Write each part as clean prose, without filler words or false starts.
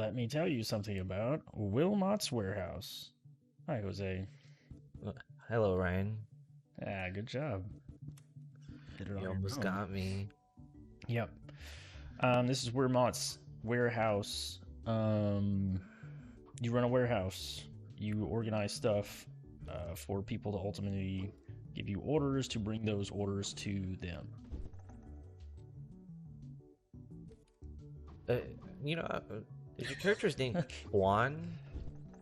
Let me tell you something about Wilmot's Warehouse. Hi, Jose. Uh, Hello, Ryan. Good job. Did it on You your almost own. got me. Yep. This is Wilmot's Warehouse. You run a warehouse. You organize stuff for people to ultimately give you orders to bring those orders to them. Uh, is your character's name Juan?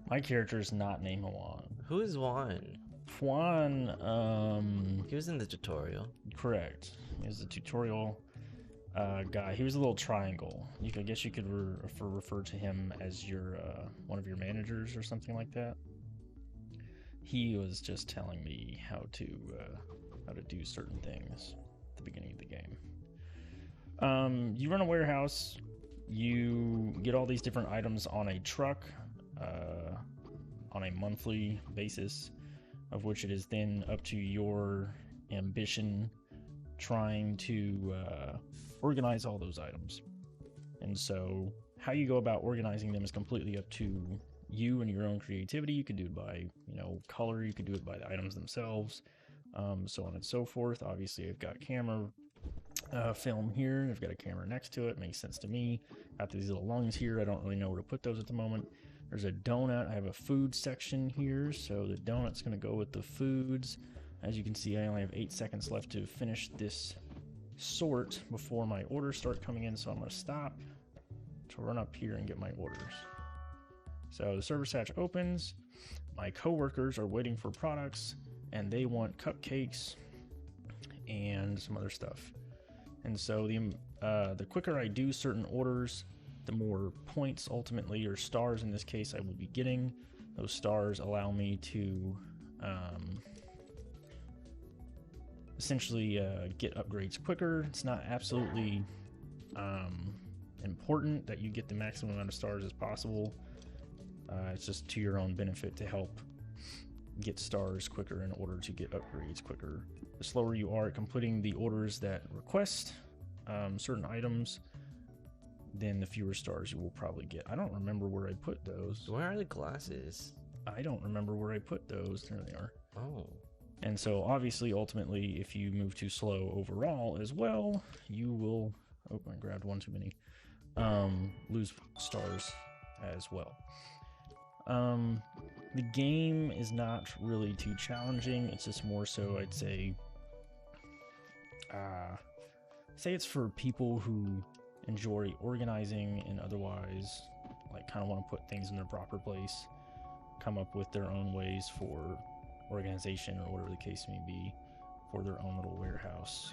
My character is not named Juan. Who is Juan? Juan, He was in the tutorial. correct. Is the tutorial guy. He was a little triangle. I guess you could refer to him as your one of your managers or something like that. He was just telling me how to do certain things at the beginning of the game. You run a warehouse. You get all these different items on a truck on a monthly basis, of which it is then up to your ambition trying to organize all those items. And so, how you go about organizing them is completely up to you and your own creativity. You could do it by, color. You could do it by the items themselves, so on and so forth. Obviously, I've got camera film here. I've got a camera next to it. Makes sense to me. Got these little lungs here. I don't really know where to put those at the moment. There's a donut. I have a food section here, so the donut's going to go with the foods. As you can see, I only have 8 seconds left to finish this sort before my orders start coming in, so I'm going to stop to run up here and get my orders. So the service hatch opens. My coworkers are waiting for products, and they want cupcakes and some other stuff. And so the quicker I do certain orders, the more points ultimately, or stars in this case, I will be getting. Those stars allow me to essentially get upgrades quicker. It's not absolutely important that you get the maximum amount of stars as possible. It's just to your own benefit to help get stars quicker in order to get upgrades quicker. The slower you are at completing the orders that request certain items, then the fewer stars you will probably get. I don't remember where I put those. Where are the glasses? I don't remember where I put those. There they are. Oh. And so obviously, ultimately, if you move too slow overall as well, you will, oh, I grabbed one too many, lose stars as well. The game is not really too challenging. It's just more so, I'd say it's for people who enjoy organizing and otherwise like kind of want to put things in their proper place, come up with their own ways for organization or whatever the case may be for their own little warehouse.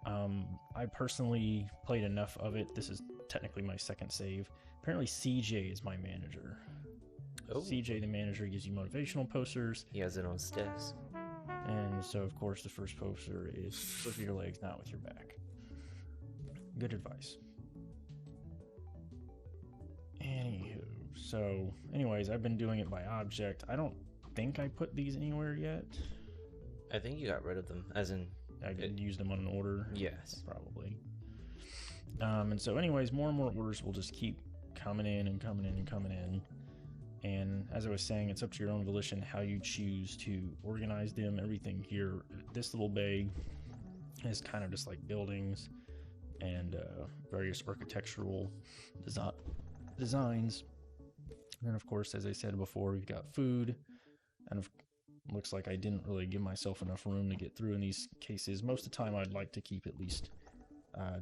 I personally played enough of it. This is technically my second save. Apparently CJ is my manager. Oh. CJ, the manager, gives you motivational posters. He has it on his desk. And so, of course, the first poster is with your legs, not with your back. Good advice. Anywho, so, anyways, I've been doing it by object. I don't think I put these anywhere yet. I think you got rid of them, as in... I didn't use them on an order. Yes. Probably. And so, anyways, more and more orders will just keep coming in and coming in and coming in. And as I was saying, it's up to your own volition how you choose to organize them. Everything here, this little bay is kind of just like buildings and various architectural designs. And then, of course, as I said before, we've got food. And looks like I didn't really give myself enough room to get through in these cases. Most of the time, I'd like to keep at least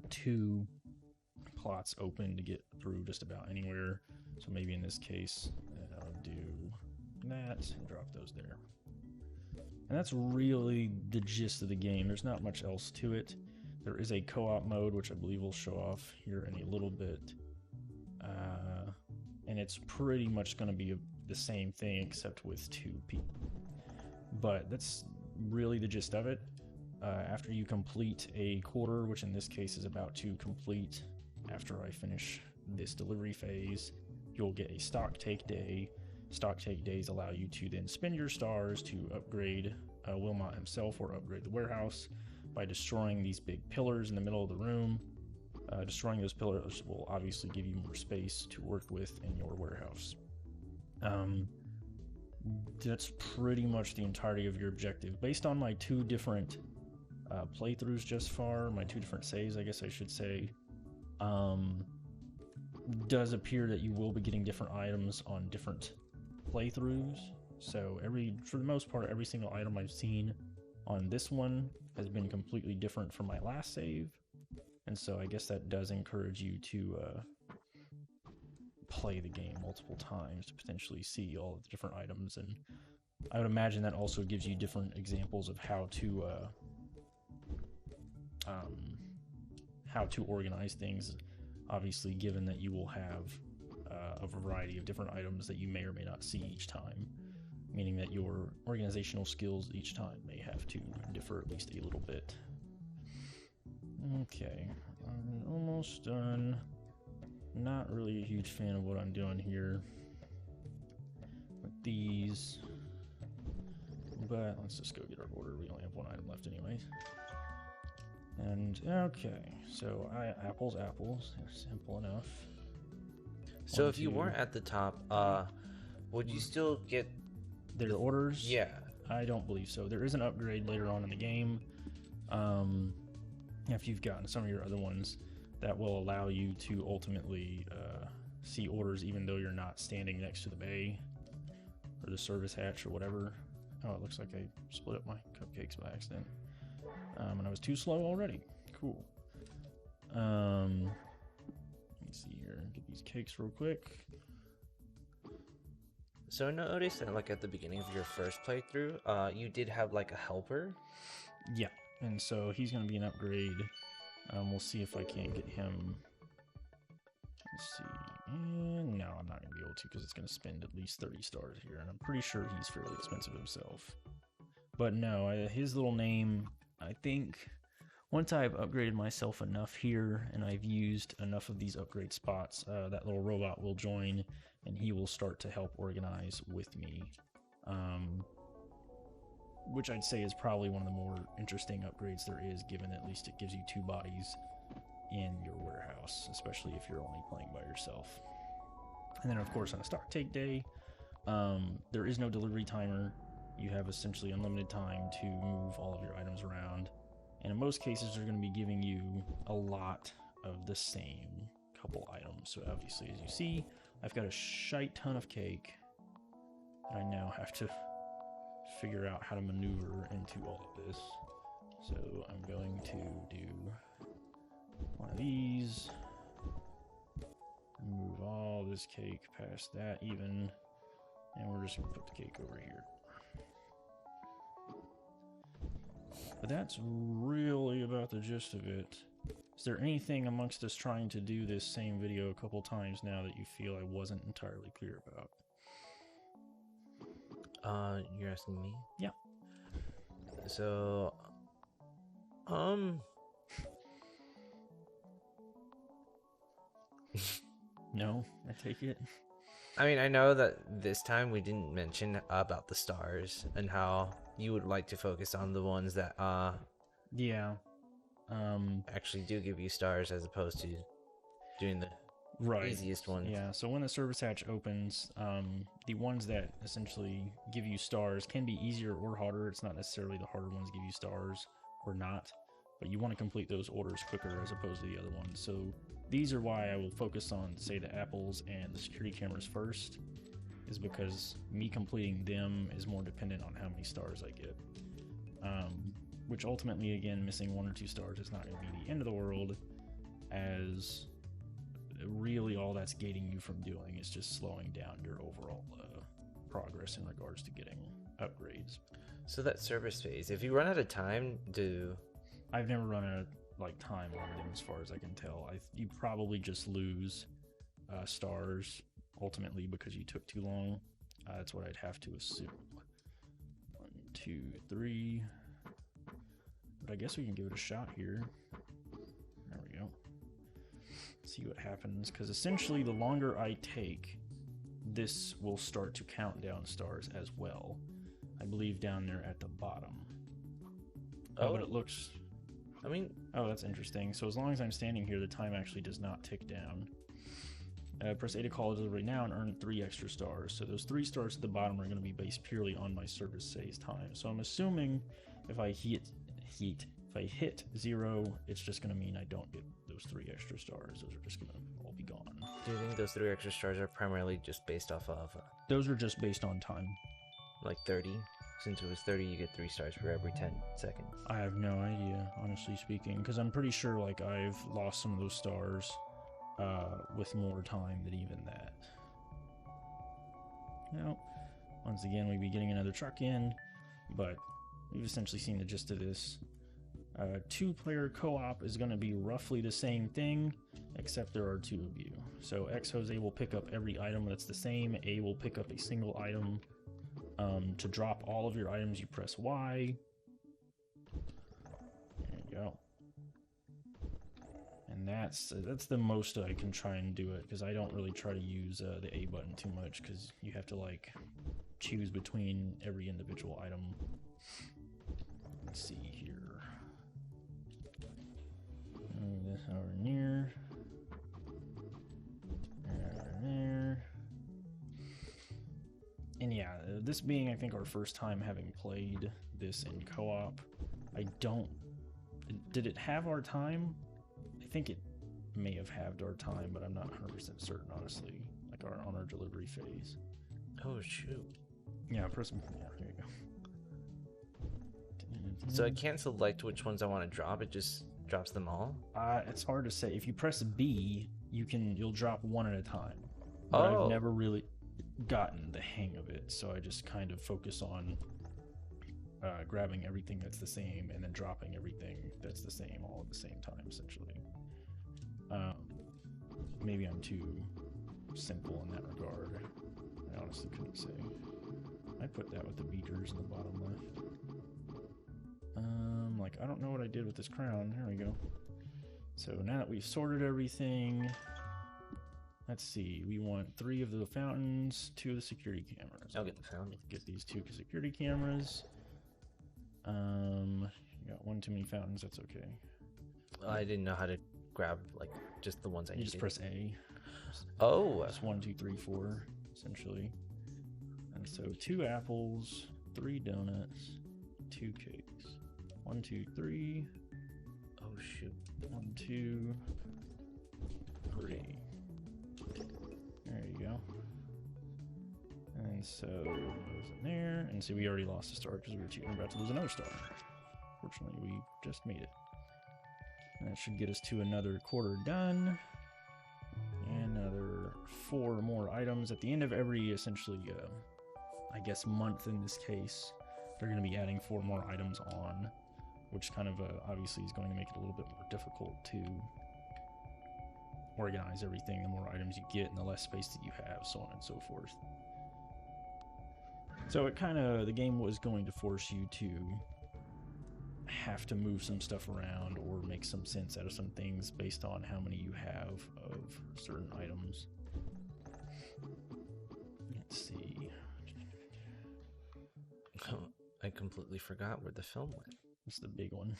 2 plots open to get through just about anywhere. So maybe in this case, I'll do that and drop those there. And that's really the gist of the game. There's not much else to it. There is a co-op mode, which I believe we'll show off here in a little bit. And it's pretty much going to be the same thing except with 2 people. But that's really the gist of it. After you complete a quarter, which in this case is about to complete after I finish this delivery phase, you'll get a stock take day. Stock take days allow you to then spend your stars to upgrade Wilmot himself or upgrade the warehouse by destroying these big pillars in the middle of the room. Destroying those pillars will obviously give you more space to work with in your warehouse. That's pretty much the entirety of your objective. Based on my 2 different playthroughs just far, my 2 different saves, I guess I should say, does appear that you will be getting different items on different playthroughs. So for the most part, every single item I've seen on this one has been completely different from my last save. And so I guess that does encourage you to play the game multiple times to potentially see all of the different items. And I would imagine that also gives you different examples of how to organize things, obviously, given that you will have a variety of different items that you may or may not see each time, meaning that your organizational skills each time may have to differ at least a little bit. Okay, I'm almost done. Not really a huge fan of what I'm doing here with these, but let's just go get our order. We only have 1 item left anyways. And okay, so apples, simple enough. So if you weren't at the top, would you still get their orders? Yeah. I don't believe so. There is an upgrade later on in the game. If you've gotten some of your other ones, that will allow you to ultimately see orders even though you're not standing next to the bay or the service hatch or whatever. Oh, it looks like I split up my cupcakes by accident. And I was too slow already. Cool. Let me see here. Get these cakes real quick. So I noticed that, like, at the beginning of your first playthrough, you did have like a helper. Yeah, and so he's going to be an upgrade. We'll see if I can't get him. Let's see. And no, I'm not going to be able to because it's going to spend at least 30 stars here, and I'm pretty sure he's fairly expensive himself. But no, his little name, I think, once I've upgraded myself enough here and I've used enough of these upgrade spots, that little robot will join and he will start to help organize with me. Which I'd say is probably one of the more interesting upgrades there is, given at least it gives you 2 bodies in your warehouse, especially if you're only playing by yourself. And then, of course, on a stock take day, there is no delivery timer. You have essentially unlimited time to move all of your items around. And in most cases, they're going to be giving you a lot of the same couple items. So obviously, as you see, I've got a shite ton of cake. And I now have to figure out how to maneuver into all of this. So I'm going to do one of these. Move all this cake past that even. And we're just going to put the cake over here. But that's really about the gist of it. Is there anything amongst us trying to do this same video a couple times now that you feel I wasn't entirely clear about? You're asking me? Yeah. So, No, I take it. I mean, I know that this time we didn't mention about the stars and how you would like to focus on the ones that Yeah. actually do give you stars as opposed to doing the easiest ones. Yeah, so when the service hatch opens, the ones that essentially give you stars can be easier or harder. It's not necessarily the harder ones give you stars or not, but you want to complete those orders quicker as opposed to the other ones. So these are why I will focus on, say, the apples and the security cameras first, is because me completing them is more dependent on how many stars I get. Which ultimately, again, missing 1 or 2 stars is not going to be the end of the world, as really all that's gating you from doing is just slowing down your overall progress in regards to getting upgrades. So that service phase, if you run out of time, I've never run out of time on them as far as I can tell. You probably just lose stars ultimately because you took too long. That's what I'd have to assume. 1, 2, 3. But I guess we can give it a shot here. There we go. See what happens, because essentially the longer I take, this will start to count down stars as well. I believe down there at the bottom. Oh, but it looks I mean, Oh, that's interesting. So as long as I'm standing here, the time actually does not tick down. Press A to call a delivery now and earn 3 extra stars. So those 3 stars at the bottom are going to be based purely on my service saves time. So I'm assuming if I hit 0, it's just going to mean I don't get those 3 extra stars. Those are just going to all be gone. do you think those 3 extra stars are primarily just based off of Those are just based on time. like 30? Since it was 30, you get 3 stars for every 10 seconds. I have no idea, honestly speaking, because I'm pretty sure like I've lost some of those stars with more time than even that. Now, once again, we'd be getting another truck in, but we've essentially seen the gist of this. 2-player co-op is going to be roughly the same thing, except there are 2 of you. So X Jose will pick up every item that's the same. A will pick up a single item. To drop all of your items, you press Y. There you go. And that's the most I can try and do it, because I don't really try to use the A button too much, because you have to like choose between every individual item. Let's see here. Move this over near. There. And yeah, this being, I think, our first time having played this in co-op, did it have our time? I think it may have halved our time, but I'm not 100% certain, honestly, like on our delivery phase. Oh, shoot. Yeah, yeah, here you go. So I can't select which ones I want to drop, it just drops them all? It's hard to say. If you press B, you'll drop one at a time. But I've never really gotten the hang of it, so I just kind of focus on grabbing everything that's the same and then dropping everything that's the same all at the same time, essentially. Maybe I'm too simple in that regard. I honestly couldn't say. I put that with the beaters in the bottom left. Like, I don't know what I did with this crown. There we go. So now that we've sorted everything, let's see. We want 3 of the fountains, 2 of the security cameras. I'll get the fountain. Get these 2 security cameras. You got 1 too many fountains. That's okay. I didn't know how to grab like just the ones I You needed. just press A. Oh, Just 1, 2, 3, 4, essentially. And so 2 apples, 3 donuts, 2 cakes. 1, 2, 3. oh shoot. 1, 2, 3. There you go. And so those in there. And see, we already lost a star because we were about to lose another star. Fortunately, we just made it. And that should get us to another quarter done. And another 4 more items. At the end of every, essentially, I guess, month in this case, they're going to be adding 4 more items on, which kind of obviously is going to make it a little bit more difficult to organize everything. The more items you get and the less space that you have, so on and so forth. So the game was going to force you to have to move some stuff around or make some sense out of some things based on how many you have of certain items. Let's see. I completely forgot where the film went. It's the big one.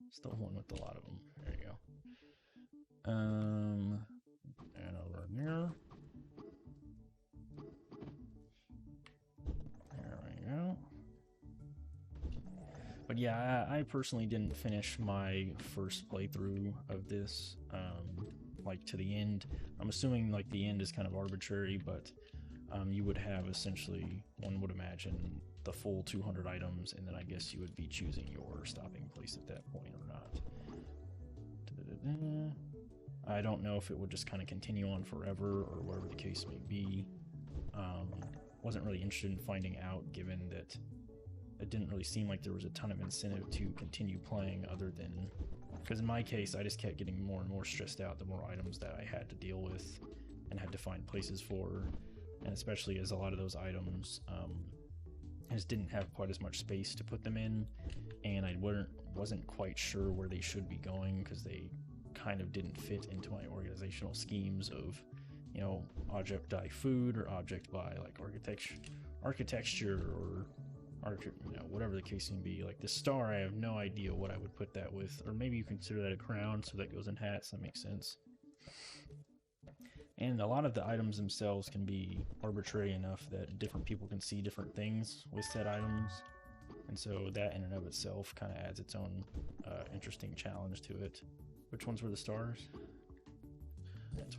It's the one with a lot of them. There you go. And over here. There we go. But yeah, I personally didn't finish my first playthrough of this, like to the end. I'm assuming like the end is kind of arbitrary, but you would have essentially, one would imagine, the full 200 items, and then I guess you would be choosing your stopping place at that point or not. I don't know if it would just kind of continue on forever or whatever the case may be. Wasn't really interested in finding out, given that it didn't really seem like there was a ton of incentive to continue playing, other than, because in my case I just kept getting more and more stressed out the more items that I had to deal with and had to find places for, and especially as a lot of those items just didn't have quite as much space to put them in, and I wasn't quite sure where they should be going, because they kind of didn't fit into my organizational schemes of, you know, object by food or object by like architecture or or whatever the case may be. Like the star, I have no idea what I would put that with, or maybe you consider that a crown, so that goes in hats. That makes sense. And a lot of the items themselves can be arbitrary enough that different people can see different things with said items. And so that in and of itself kind of adds its own interesting challenge to it. Which ones were the stars? It's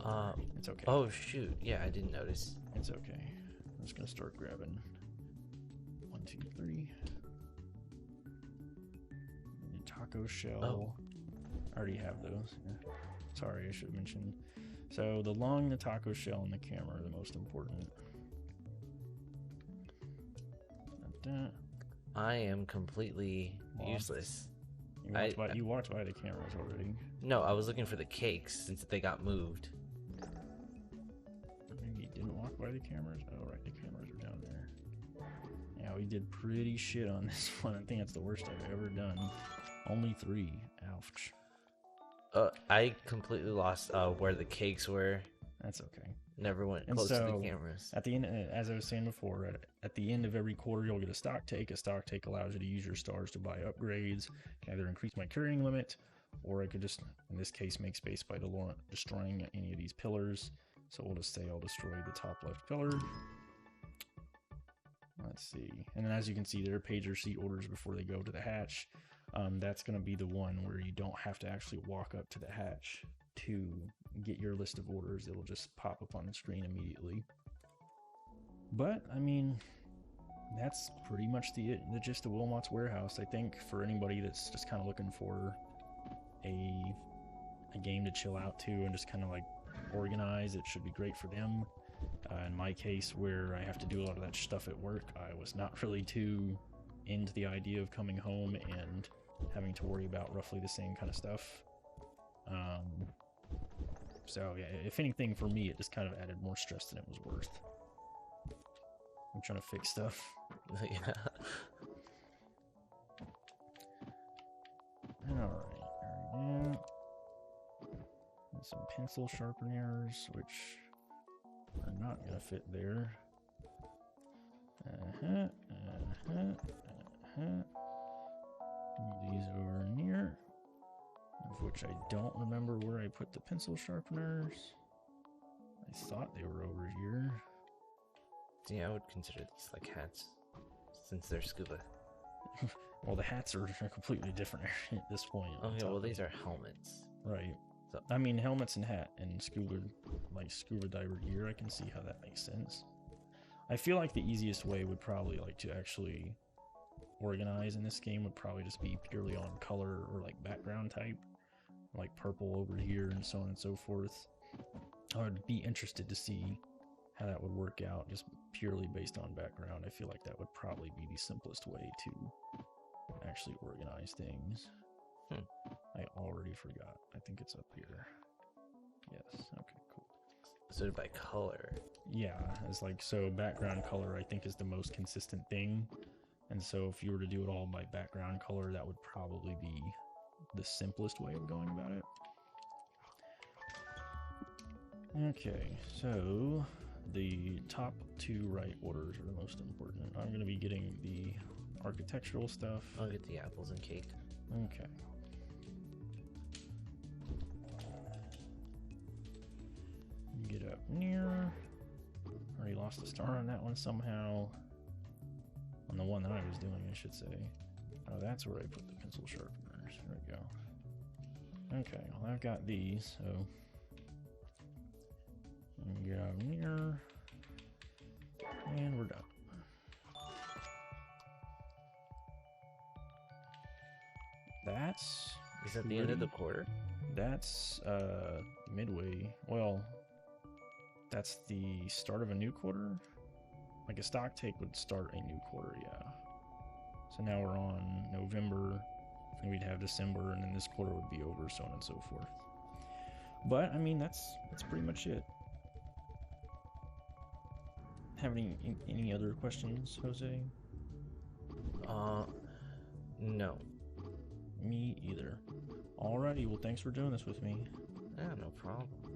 okay. Oh, shoot. Yeah, I didn't notice. It's okay. I'm just going to start grabbing 1, 2, 3. Taco shell. Oh. I already have those. Yeah. Sorry, I should have mentioned. So the lung, the taco shell, and the camera are the most important. I am completely useless. You walked by the cameras already. No, I was looking for the cakes since they got moved. Maybe you didn't walk by the cameras? Oh, right, the cameras are down there. Yeah, we did pretty shit on this one. I think that's the worst I've ever done. Only 3. Ouch. I completely lost where the cakes were. That's okay. Never went close to the cameras. At the end, as I was saying before, at the end of every quarter, you'll get a stock take. A stock take allows you to use your stars to buy upgrades, either increase my carrying limit, or I could just, in this case, make space by destroying any of these pillars. So we'll just say I'll destroy the top left pillar. Let's see. And then as you can see, there are page receipt orders before they go to the hatch. That's going to be the one where you don't have to actually walk up to the hatch to get your list of orders. It'll just pop up on the screen immediately. But, I mean, that's pretty much the gist of Wilmot's Warehouse. I think for anybody that's just kind of looking for a game to chill out to and just kind of like organize, it should be great for them. In my case, where I have to do a lot of that stuff at work, I was not really too into the idea of coming home and having to worry about roughly the same kind of stuff. So yeah, if anything for me, it just kind of added more stress than it was worth. I'm trying to fix stuff. Yeah. Alright, and some pencil sharpeners, which are not gonna fit there. These over near, of which I don't remember where I put the pencil sharpeners. I thought they were over here. See, I would consider these like hats, since they're scuba. Well, the hats are completely different at this point. Okay, well these are helmets. Right. So, I mean, helmets and hat and scuba diver gear, I can see how that makes sense. I feel like the easiest way would probably like to actually organize in this game would probably just be purely on color or like background type, like purple over here and so on and so forth. I would be interested to see how that would work out just purely based on background. I feel like that would probably be the simplest way to actually organize things. I already forgot. I think it's up here. Yes. Okay, cool. So by color. Yeah, it's like, so background color I think is the most consistent thing. And so if you were to do it all by background color, that would probably be the simplest way of going about it. Okay, so the top 2 right orders are the most important. I'm going to be getting the architectural stuff. I'll get the apples and cake. Okay. Get up near. Already lost a star on that one somehow. On the one that I was doing, I should say. Oh, that's where I put the pencil sharpeners. There we go. Okay, well, I've got these, so get up near, and we're done. That's... Is that the end of the quarter? That's midway. Well, that's the start of a new quarter. Like a stock take would start a new quarter, yeah. So now we're on November, and we'd have December, and then this quarter would be over, so on and so forth. But I mean, that's pretty much it. Have any other questions, Jose? No. Me either. Alrighty, well, thanks for doing this with me. Yeah, no problem.